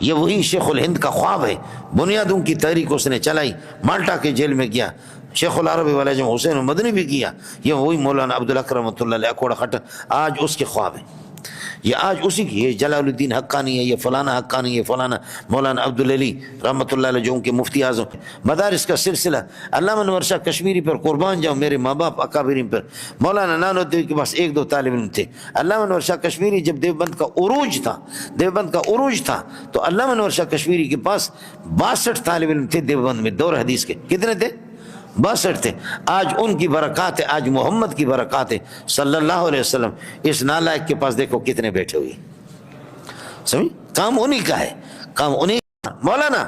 یہ وہی شیخ الہند کا خواب ہے، بنیادوں کی تحریک اس نے چلائی، مالٹا کے جیل میں گیا، شیخ العرب والا جو حسین مدنی بھی کیا، یہ وہی مولانا عبدالحق رحمۃ اللہ علیہ اکوڑا خٹک آج اس کے خواب ہیں، یہ آج اسی کی، یہ جلال الدین حقانی ہے، یہ فلانا حقانی ہے، فلانا مولانا عبدالعلی رحمۃ اللہ علیہ جو ان کے مفتی اعظم، مدارس کا سلسلہ، علامہ انور شاہ کشمیری پر قربان جاؤں، میرے ماں باپ اکابرین پر، مولانا نانوتوی کے پاس ایک دو طالب علم تھے، علامہ انور شاہ کشمیری جب دیوبند کا عروج تھا تو علامہ انور شاہ کشمیری کے پاس 62 طالب علم تھے دیوبند میں، دور حدیث کے، کتنے تھے؟ 62 تھے۔ آج ان کی برکات ہے، آج محمد کی برکات ہے صلی اللہ علیہ وسلم، اس نالائق کے پاس دیکھو کتنے بیٹھے ہوئے، سمجھ؟ کام انہی کا ہے، کام انہی کا۔ مولانا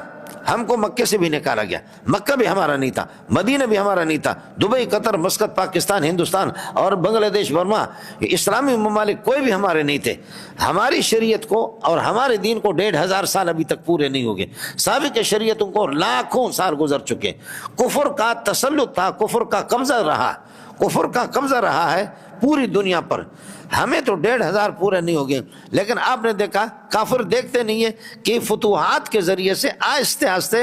ہم کو مکے سے بھی نکالا گیا، مکہ بھی ہمارا نہیں تھا، مدینہ بھی ہمارا نہیں تھا، دبئی، قطر، مسقط، پاکستان، ہندوستان اور بنگلہ دیش، برما، اسلامی ممالک کوئی بھی ہمارے نہیں تھے۔ ہماری شریعت کو اور ہمارے دین کو 1500 سال ابھی تک پورے نہیں ہو گئے، سابق شریعتوں کو لاکھوں سال گزر چکے، کفر کا تسلط تھا، کفر کا قبضہ رہا ہے پوری دنیا پر، ہمیں تو 1500 پورے نہیں ہو گئے، لیکن آپ نے دیکھا کافر دیکھتے نہیں ہے کہ فتوحات کے ذریعے سے آہستہ آہستہ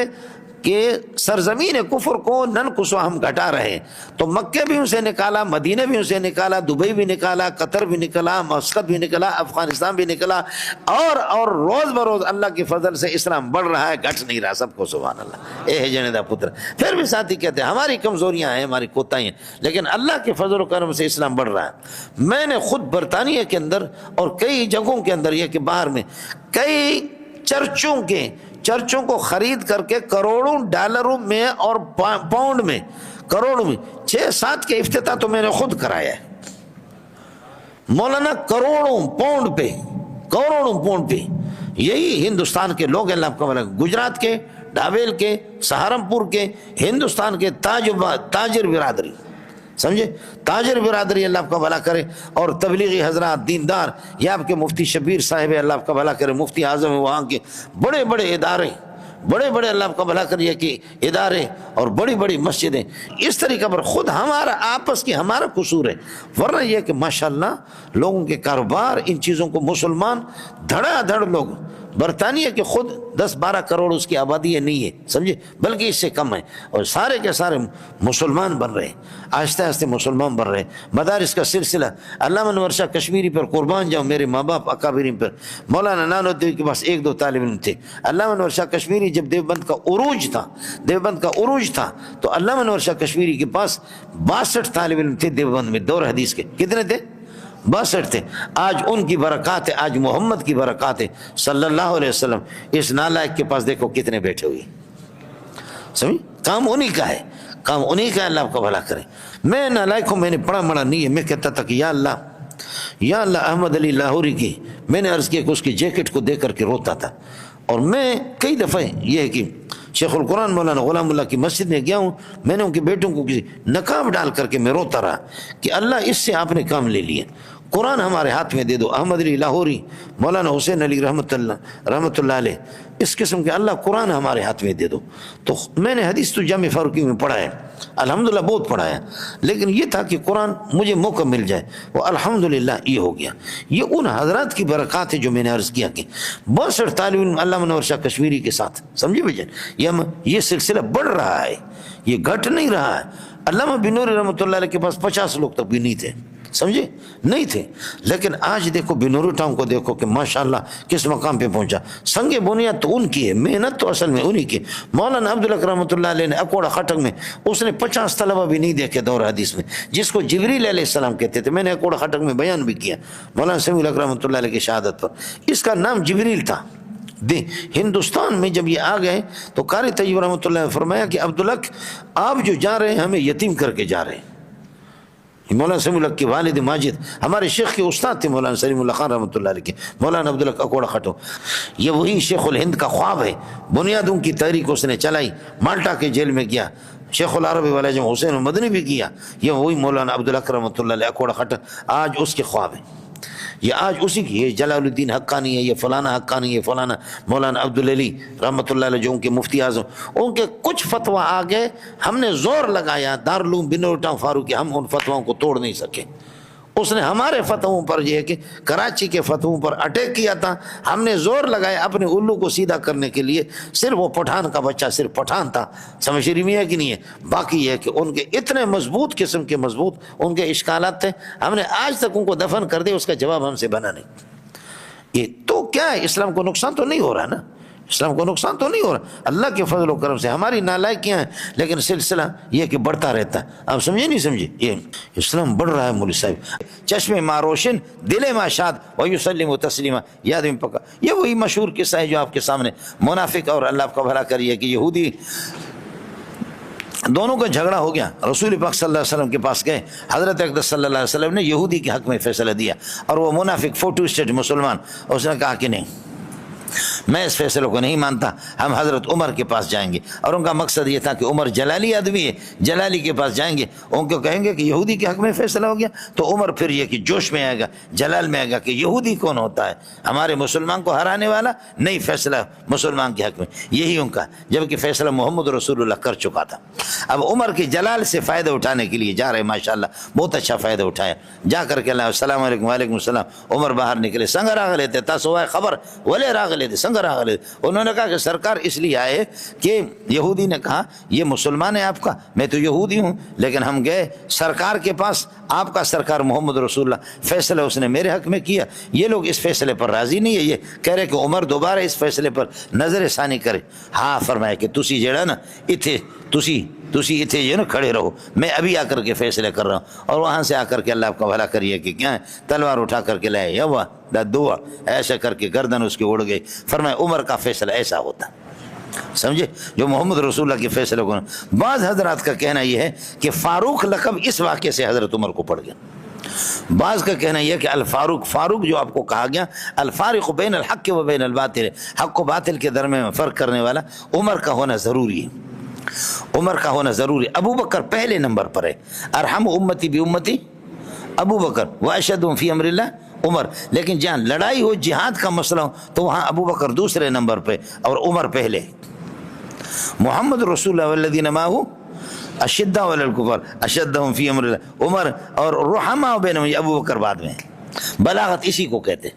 کہ سرزمین کفر کو ننقص ہم گھٹا رہے ہیں، تو مکہ بھی ان سے نکالا، مدینہ بھی ان سے نکالا، دبئی بھی نکالا، قطر بھی نکلا، مسقط بھی نکلا، افغانستان بھی نکلا، اور روز بروز اللہ کے فضل سے اسلام بڑھ رہا ہے، گھٹ نہیں رہا، سب کو سبحان اللہ۔ اے ہے جنے دا پتر، پھر بھی ساتھی کہتے ہیں ہماری کمزوریاں ہیں، ہماری کوتاہیاں ہیں، لیکن اللہ کے فضل و کرم سے اسلام بڑھ رہا ہے۔ میں نے خود برطانیہ کے اندر اور کئی جگہوں کے اندر، یہ کہ باہر میں کئی چرچوں کو خرید کر کے کروڑوں ڈالروں میں اور پاؤنڈ میں، کروڑوں میں 6-7 کے افتتاح تو میں نے خود کرایا ہے مولانا، کروڑوں پاؤنڈ پہ، یہی ہندوستان کے لوگ، اللہ کا بھلا، گجرات کے، ڈاویل کے، سہارنپور کے، ہندوستان کے تاجر برادری، سمجھے، تاجر برادری اللہ آپ کا بھلا کرے، اور تبلیغی حضرات، دیندار، یہ آپ کے مفتی شبیر صاحب اللہ آپ کا بھلا کرے، مفتی اعظم وہاں کے، بڑے بڑے ادارے، بڑے اللہ آپ کا بھلا کریے کہ ادارے اور بڑی بڑی مسجدیں، اس طریقہ پر خود ہمارا آپس کی ہمارا قصور ہے، ورنہ یہ کہ ماشاءاللہ لوگوں کے کاروبار، ان چیزوں کو مسلمان دھڑا دھڑ لوگ، برطانیہ کے خود 10-12 کروڑ اس کی آبادی ہے، نہیں ہے، سمجھے، بلکہ اس سے کم ہے، اور سارے کے سارے مسلمان بن رہے ہیں، آہستہ آہستہ مسلمان بن رہے ہیں۔ مدارس کا سلسلہ، علامہ انور شاہ کشمیری پر قربان جاؤں، میرے ماں باپ اکابرین پر، مولانا نانوتوی کے پاس ایک دو طالب علم تھے، علامہ انور شاہ کشمیری جب دیوبند کا عروج تھا تو علامہ انور شاہ کشمیری کے پاس 62 طالب علم تھے دیوبند میں، دور حدیث کے، کتنے تھے؟ 62 تھے۔ آج ان کی برکات ہے، آج محمد کی برکات ہے صلی اللہ علیہ وسلم، اس نالائق کے پاس دیکھو کتنے بیٹھے ہوئے، سمجھ؟ کام انہی کا ہے، کام انہی کا ہے، اللہ آپ کا بھلا کرے۔ میں نالائق ہوں، میں نے پڑھا مڑا نہیں ہے، میں کہتا تھا کہ یا اللہ احمد علی لاہوری کی، میں نے عرض کیا کہ اس کی جیکٹ کو دیکھ کر کے روتا تھا، اور میں کئی دفعہ یہ ہے کہ شیخ القرآن مولانا غلام اللہ کی مسجد میں گیا ہوں، میں نے ان کے بیٹوں کو کسی نقاب ڈال کر کے میں روتا رہا کہ اللہ اس سے آپ نے کام لے لیے، قرآن ہمارے ہاتھ میں دے دو، احمد علی لاہوری، مولانا حسین علی رحمۃ اللہ علیہ، اس قسم کے اللہ قرآن ہمارے ہاتھ میں دے دو۔ تو میں نے حدیث تو جامع فاروقی میں پڑھا ہے، الحمدللہ بہت پڑھا ہے، لیکن یہ تھا کہ قرآن مجھے موقع مل جائے، وہ الحمدللہ یہ ہو گیا۔ یہ ان حضرات کی برکات ہے جو میں نے عرض کیا کہ 62 طالب علم علامہ انور شاہ کشمیری کے ساتھ، سمجھے بھائی، یہ سلسلہ بڑھ رہا ہے، یہ گھٹ نہیں رہا ہے۔ علامہ بنوری رحمۃ اللہ علیہ کے پاس 50 لوگ تک بھی نہیں تھے، سمجھے، نہیں تھے، لیکن آج دیکھو بنوری ٹاؤن کو دیکھو کہ ماشاءاللہ کس مقام پہ پہنچا۔ سنگ بنیاد تو ان کی ہے، محنت تو اصل میں انہی کی۔ مولانا عبدالحق رحمۃ اللہ علیہ نے اکوڑا خٹک میں، اس نے 50 طلبہ بھی نہیں دیکھے دور حدیث میں، جس کو جبریل علیہ السلام کہتے تھے، میں نے اکوڑا خٹک میں بیان بھی کیا مولانا سمیع الحق رحمۃ اللہ علیہ کی شہادت پر، اس کا نام جبریل تھا۔ ہندوستان میں جب یہ آ گئے تو قاری طیب رحمۃ اللہ نے فرمایا کہ عبدالحق آپ جو جا رہے ہیں ہمیں یتیم کر کے جا رہے ہیں۔ مولانا سمیع الحق کے والد ماجد ہمارے شیخ کے استاد تھے، مولانا سلیم اللہ خان رحمۃ اللہ علیہ کے، مولانا عبدالحق اکوڑا خٹو، یہ وہی شیخ الہند کا خواب ہے، بنیادوں کی تحریک اس نے چلائی، مالٹا کے جیل میں گیا، شیخ العرب والا جو حسین مدنی بھی کیا، یہ وہی مولانا عبدالحق رحمۃ اللہ علیہ اکوڑا خٹک آج اس کے خواب ہیں، یہ آج اسی کی، یہ جلال الدین حقانی ہے، یہ فلانا حقانی ہے، فلانا مولانا عبدالعلی رحمۃ اللہ علیہ جو ان کے مفتی اعظم، ان کے کچھ فتویٰ آ گئے، ہم نے زور لگایا، دارالعلوم بنور ٹاؤن فاروقی، ہم ان فتواؤں کو توڑ نہیں سکے، اس نے ہمارے فتحوں پر یہ ہے کہ کراچی کے فتحوں پر اٹیک کیا تھا، ہم نے زور لگایا اپنے الو کو سیدھا کرنے کے لیے، صرف وہ پٹھان کا بچہ صرف پٹھان تھا، سمجھ رہی ہے کہ نہیں ہے؟ باقی یہ ہے کہ ان کے اتنے مضبوط قسم کے مضبوط ان کے اشکالات تھے، ہم نے آج تک ان کو دفن کر دیا، اس کا جواب ہم سے بنا نہیں۔ یہ تو کیا ہے، اسلام کو نقصان تو نہیں ہو رہا نا، اسلام کو نقصان تو نہیں ہو رہا، اللہ کے فضل و کرم سے ہماری نالائکیاں ہیں، لیکن سلسلہ یہ کہ بڑھتا رہتا ہے۔ آپ سمجھے نہیں سمجھے؟ یہ اسلام بڑھ رہا ہے مولوی صاحب، چشم ما روشن دل ما شاد ویسلم تسلیما، یاد میں پکا۔ یہ وہی مشہور قصہ ہے جو آپ کے سامنے، منافق اور اللہ آپ کا بھلا کریے کہ یہودی دونوں کا جھگڑا ہو گیا، رسول پاک صلی اللہ علیہ وسلم کے پاس گئے، حضرت اقدس صلی اللہ علیہ وسلم نے یہودی کے حق میں فیصلہ دیا، اور وہ منافق فوٹو اسٹیٹ مسلمان، اس نے کہا کہ نہیں میں اس فیصلے کو نہیں مانتا، ہم حضرت عمر کے پاس جائیں گے، اور ان کا مقصد یہ تھا کہ عمر جلالی آدمی ہے، جلالی کے پاس جائیں گے، ان کو کہیں گے کہ یہودی کے حق میں فیصلہ ہو گیا، تو عمر پھر یہ کہ جوش میں آئے گا، جلال میں آئے گا کہ یہودی کون ہوتا ہے ہمارے مسلمان کو ہرانے والا، نہیں فیصلہ مسلمان کے حق میں، یہی ان کا، جبکہ فیصلہ محمد رسول اللہ کر چکا تھا۔ اب عمر کے جلال سے فائدہ اٹھانے کے لیے جا رہے، ماشاءاللہ بہت اچھا فائدہ اٹھایا، جا کر کے اللہ السلام علیکم وعلیکم السلام، عمر باہر نکلے، سنگ راغ لیتے تاسوائے خبر ولے راغ لیتے سنگ راغ لیتے، انہوں نے کہا کہ سرکار اس لیے آئے کہ یہودی نے کہا یہ مسلمان ہے آپ کا، میں تو یہودی ہوں، لیکن ہم گئے سرکار کے پاس، آپ کا سرکار محمد رسول اللہ، فیصلہ اس نے میرے حق میں کیا، یہ لوگ اس فیصلے پر راضی نہیں ہے، یہ کہہ رہے کہ عمر دوبارہ اس فیصلے پر نظر ثانی کرے۔ ہاں فرمایا کہ تسی جڑا نا اتھے تسی اتھے جو نا کھڑے رہو، میں ابھی آ کر کے فیصلے کر رہا ہوں، اور وہاں سے آ کر کے اللہ آپ کا بھلا کریے کہ کیا ہے، تلوار اٹھا کر کے لائے یوا دا دعا ایسا کر کے گردن اس کی اڑ گئی، فرمایا عمر کا فیصلہ ایسا ہوتا، سمجھے، جو محمد رسول اللہ کے فیصلے کو۔ بعض حضرات کا کہنا یہ ہے کہ فاروق لقب اس واقعے سے حضرت عمر کو پڑ گیا، بعض کا کہنا یہ کہ الفاروق، فاروق جو آپ کو کہا گیا، الفارق بین الحق و بین الباطل، حق و باطل کے درمیان فرق کرنے والا عمر کا ہونا ضروری ہے، عمر کا ہونا ضروری۔ ابو بکر پہلے نمبر پر ہے، ارحم امتی بی امتی ابو بکر واشہدہم فی امر اللہ عمر، لیکن جہاں لڑائی ہو جہاد کا مسئلہ ہو تو وہاں ابو بکر دوسرے نمبر پہ اور عمر پہلے۔ محمد رسول اللہ والذین معہ اشداء علی الکفار اشدہم فی امر اللہ عمر، اور رحماء بینہم ابو بکر بعد میں۔ بلاغت اسی کو کہتے،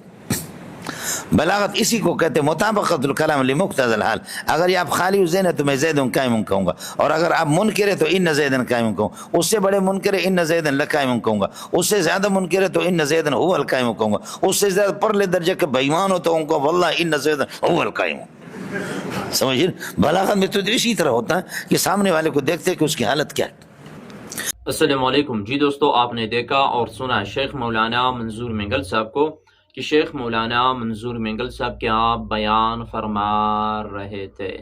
بلاغت اسی کو کہتے، مطابقت الکلام لمقتضی الحال، اگر یہ آپ خالی ذہن ہے تو میں زید قائم کہوں گا، اور اگر آپ منکر ہے تو ان زید قائم کہوں، اس سے بڑے منکر ہے ان زید لقائم کہوں گا، اس سے زیادہ منکر ہے تو ان زید هو القائم کہوں گا، اس سے زیادہ پرلے درجے کے بے ایمان ہو تو ان کو واللہ ان زید هو القائم۔ سمجھیں، بلاغت میں تو اسی طرح ہوتا ہے کہ سامنے والے کو دیکھتے کہ اس کی حالت کیا ہے۔ السلام علیکم جی دوستو، آپ نے دیکھا اور سنا شیخ مولانا منظور مینگل صاحب کو کہ شیخ مولانا منظور مینگل صاحب کیا بیان فرما رہے تھے۔